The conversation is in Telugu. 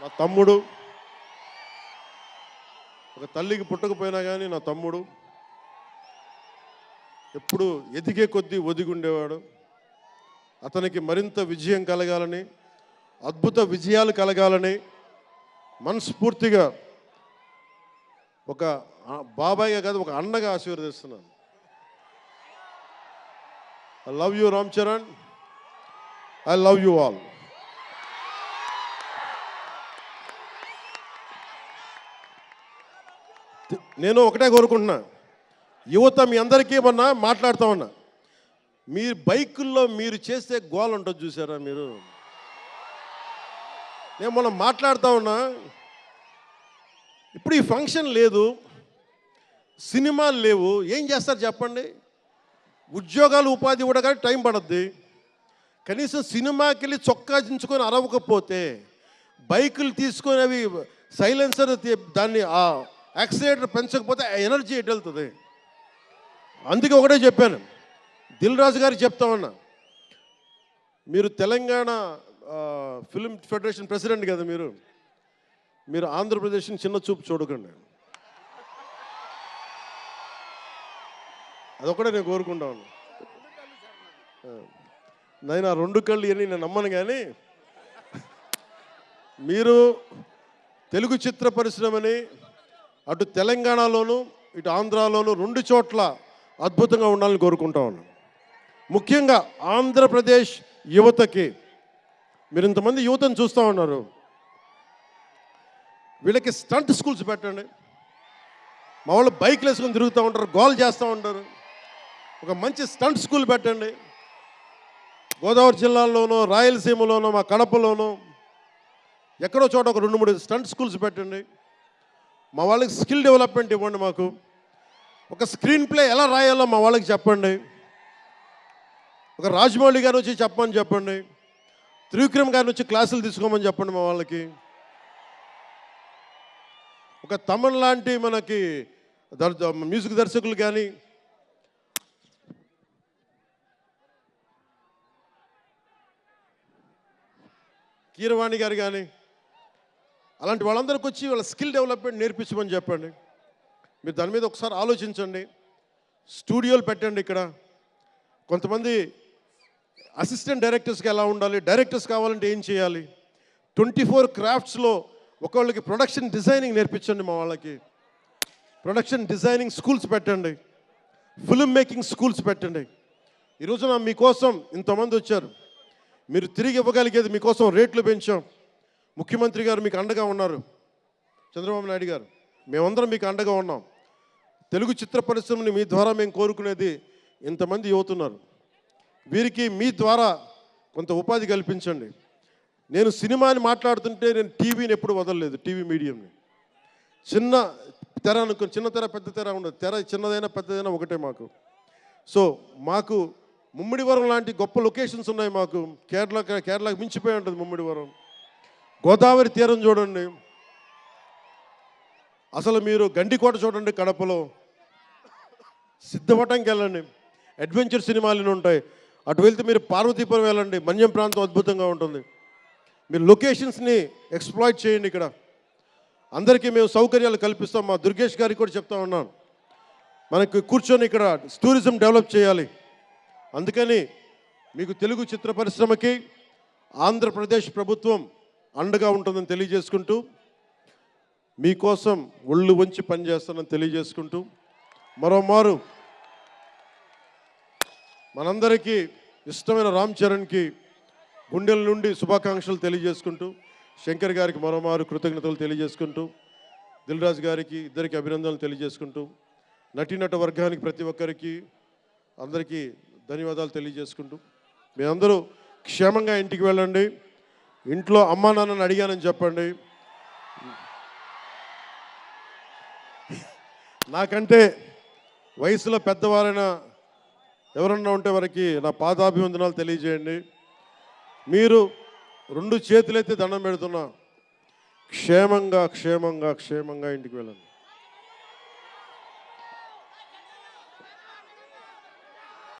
నా తమ్ముడు, ఒక తల్లికి పుట్టకపోయినా కానీ నా తమ్ముడు ఎప్పుడు ఎదిగే కొద్దీ ఒదిగుండేవాడు. అతనికి మరింత విజయం కలగాలని, అద్భుత విజయాలు కలగాలని మనస్ఫూర్తిగా ఒక బాబాయ్గా కాదు, ఒక అన్నగా ఆశీర్వదిస్తున్నాను. I love you Ram Charan, I love you all. నేను ఒకటే కోరుకుంటున్నా, యువత మీ అందరికీ ఏమన్నా మాట్లాడుతూ ఉన్నా, మీరు బైకుల్లో మీరు చేసే గోల్ ఉంటుంది చూసారా మీరు. నేను మనం మాట్లాడుతూ ఉన్నా, ఇప్పుడు ఈ ఫంక్షన్ లేదు, సినిమాలు లేవు, ఏం చేస్తారు చెప్పండి? ఉద్యోగాలు ఉపాధి కూడా కానీ టైం పడుద్ది. కనీసం సినిమాకి వెళ్ళి చొక్కా దించుకొని అరవకపోతే, బైకులు తీసుకొని అవి సైలెన్సర్ దాన్ని ఆ యాక్సిలేటర్ పెంచకపోతే ఎనర్జీ ఎటు వెళ్తుంది? అందుకే ఒకటే చెప్పాను, దిల్ రాజు గారికి చెప్తా ఉన్నా, మీరు తెలంగాణ ఫిల్మ్ ఫెడరేషన్ ప్రెసిడెంట్ కదా, మీరు ఆంధ్రప్రదేశ్ని చిన్న చూపు చూడకండి. అదొకటే నేను కోరుకుంటా ఉన్నా. నేను ఆ రెండు కళ్ళు అని నేను నమ్మను, కానీ మీరు తెలుగు చిత్ర పరిశ్రమని అటు తెలంగాణలోను ఇటు ఆంధ్రాలోను రెండు చోట్ల అద్భుతంగా ఉండాలని కోరుకుంటా ఉన్నాను. ముఖ్యంగా ఆంధ్రప్రదేశ్ యువతకి, మీరు ఇంతమంది యువతను చూస్తూ ఉన్నారు, వీళ్ళకి స్టంట్ స్కూల్స్ పెట్టండి. మా వాళ్ళు బైక్లు వేసుకొని తిరుగుతూ ఉంటారు, గోల్ చేస్తూ ఉంటారు, ఒక మంచి స్టంట్ స్కూల్ పెట్టండి. గోదావరి జిల్లాలోనూ, రాయలసీమలోనూ, మా కడపలోనూ ఎక్కడో చోట ఒక 2-3 స్టంట్ స్కూల్స్ పెట్టండి. మా వాళ్ళకి స్కిల్ డెవలప్మెంట్ ఇవ్వండి. మాకు ఒక స్క్రీన్ ప్లే ఎలా రాయాలో మా వాళ్ళకి చెప్పండి. ఒక రాజమౌళి గారు వచ్చి చెప్పమని చెప్పండి, త్రివిక్రమ్ గారిని వచ్చి క్లాసులు తీసుకోమని చెప్పండి మా వాళ్ళకి. ఒక తమన్ లాంటి మనకి మ్యూజిక్ దర్శకులు కానీ, కీరవాణి గారు కానీ, అలాంటి వాళ్ళందరికీ వచ్చి వాళ్ళ స్కిల్ డెవలప్మెంట్ నేర్పించమని చెప్పండి. మీరు దాని మీద ఒకసారి ఆలోచించండి. స్టూడియోలు పెట్టండి. ఇక్కడ కొంతమంది అసిస్టెంట్ డైరెక్టర్స్కి ఎలా ఉండాలి, డైరెక్టర్స్ కావాలంటే ఏం చేయాలి, 24 క్రాఫ్ట్స్లో ఒకళ్ళకి ప్రొడక్షన్ డిజైనింగ్ నేర్పించండి. మా వాళ్ళకి ప్రొడక్షన్ డిజైనింగ్ స్కూల్స్ పెట్టండి, ఫిల్మ్ మేకింగ్ స్కూల్స్ పెట్టండి. ఈరోజున మీకోసం ఇంతమంది వచ్చారు, మీరు తిరిగి ఇవ్వగలిగేది మీకోసం రేట్లు పెంచాం. ముఖ్యమంత్రి గారు మీకు అండగా ఉన్నారు, చంద్రబాబు నాయుడు గారు, మేమందరం మీకు అండగా ఉన్నాం. తెలుగు చిత్ర పరిశ్రమని మీ ద్వారా మేము కోరుకునేది, ఇంతమంది యువతున్నారు, వీరికి మీ ద్వారా కొంత ఉపాధి కల్పించండి. నేను సినిమాని మాట్లాడుతుంటే నేను టీవీని ఎప్పుడు వదలలేదు, టీవీ మీడియంని. చిన్న తెర అనుకుని, చిన్న తెర పెద్ద తెర ఉండదు, తెర చిన్నదైనా పెద్దదైనా ఒకటే మాకు. సో మాకు ముమ్మిడివరం లాంటి గొప్ప లొకేషన్స్ ఉన్నాయి. మాకు కేరళకి మించిపోయి ఉంటుంది ముమ్మిడివరం. గోదావరి తీరం చూడండి, అసలు మీరు గండికోట చూడండి కడపలో, సిద్ధవటంకి వెళ్ళండి, అడ్వెంచర్ సినిమాలు ఉంటాయి. అటు వెళ్తే మీరు పార్వతీపురం వెళ్ళండి, మన్యం ప్రాంతం అద్భుతంగా ఉంటుంది. మీరు లొకేషన్స్ని ఎక్స్ప్లాయిట్ చేయండి. ఇక్కడ అందరికీ మేము సౌకర్యాలు కల్పిస్తాం. మా దుర్గేష్ గారికి కూడా చెప్తా ఉన్నాను, మనకి కూర్చొని ఇక్కడ టూరిజం డెవలప్ చేయాలి. అందుకని మీకు తెలుగు చిత్ర పరిశ్రమకి ఆంధ్రప్రదేశ్ ప్రభుత్వం అండగా ఉంటుందని తెలియజేసుకుంటూ, మీకోసం ఒళ్ళు వంచి పనిచేస్తానని తెలియజేసుకుంటూ, మరోమారు మనందరికీ ఇష్టమైన రామ్ చరణ్కి గుండెల నుండి శుభాకాంక్షలు తెలియజేసుకుంటూ, శంకర్ గారికి మరోమారు కృతజ్ఞతలు తెలియజేసుకుంటూ, దిల్ రాజు గారికి ఇద్దరికి అభినందనలు తెలియజేసుకుంటూ, నటీనట వర్గానికి ప్రతి ఒక్కరికి అందరికీ ధన్యవాదాలు తెలియజేసుకుంటూ, మీ అందరూ క్షేమంగా ఇంటికి వెళ్ళండి. ఇంట్లో అమ్మా నాన్నని అడిగానని చెప్పండి. నాకంటే వయసులో పెద్దవారైన ఎవరన్నా ఉంటే వారికి నా పాదాభివందనాలు తెలియజేయండి. మీరు 2 చేతులైతే దండం పెడుతున్నా, క్షేమంగా క్షేమంగా క్షేమంగా ఇంటికి వెళ్ళండి.